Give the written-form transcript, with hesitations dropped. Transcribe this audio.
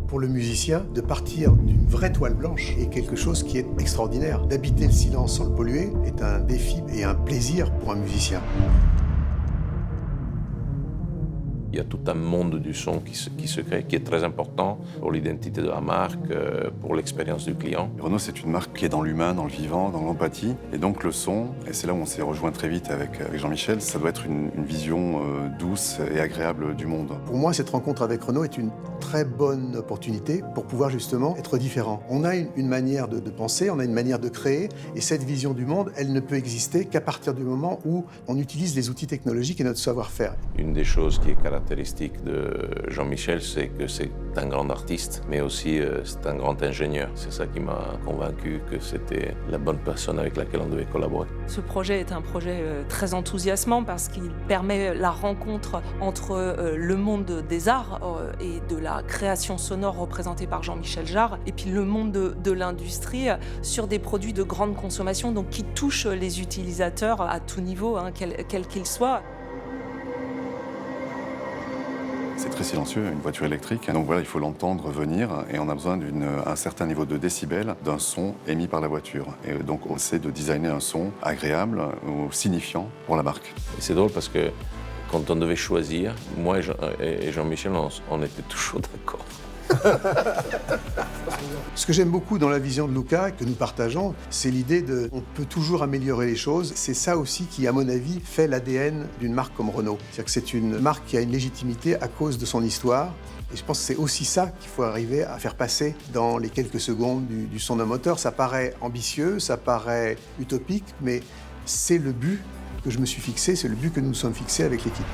Pour le musicien, de partir d'une vraie toile blanche est quelque chose qui est extraordinaire. D'habiter le silence sans le polluer est un défi et un plaisir pour un musicien. Il y a tout un monde du son qui se crée, qui est très important pour l'identité de la marque, pour l'expérience du client. Renault, c'est une marque qui est dans l'humain, dans le vivant, dans l'empathie. Et donc le son, et c'est là où on s'est rejoint très vite avec Jean-Michel, ça doit être une vision douce et agréable du monde. Pour moi, cette rencontre avec Renault est une très bonne opportunité pour pouvoir justement être différent. On a une manière de penser, on a une manière de créer, et cette vision du monde, elle ne peut exister qu'à partir du moment où on utilise les outils technologiques et notre savoir-faire. Une des choses qui est caractéristique de Jean-Michel, c'est que c'est un grand artiste, mais aussi c'est un grand ingénieur. C'est ça qui m'a convaincu que c'était la bonne personne avec laquelle on devait collaborer. Ce projet est un projet très enthousiasmant parce qu'il permet la rencontre entre le monde des arts et de la création sonore représentée par Jean-Michel Jarre et puis le monde de l'industrie sur des produits de grande consommation, donc qui touchent les utilisateurs à tout niveau, quel qu'ils soient. C'est très silencieux, une voiture électrique. Donc voilà, il faut l'entendre venir et on a besoin d'un certain niveau de décibels d'un son émis par la voiture. Et donc on essaie de designer un son agréable ou signifiant pour la marque. Et c'est drôle parce que quand on devait choisir, moi et Jean-Michel, on était toujours d'accord. Ce que j'aime beaucoup dans la vision de Luca, que nous partageons, c'est l'idée on peut toujours améliorer les choses. C'est ça aussi qui, à mon avis, fait l'ADN d'une marque comme Renault. C'est-à-dire que c'est une marque qui a une légitimité à cause de son histoire. Et je pense que c'est aussi ça qu'il faut arriver à faire passer dans les quelques secondes du son d'un moteur. Ça paraît ambitieux, ça paraît utopique, mais c'est le but que je me suis fixé, c'est le but que nous nous sommes fixés avec l'équipe.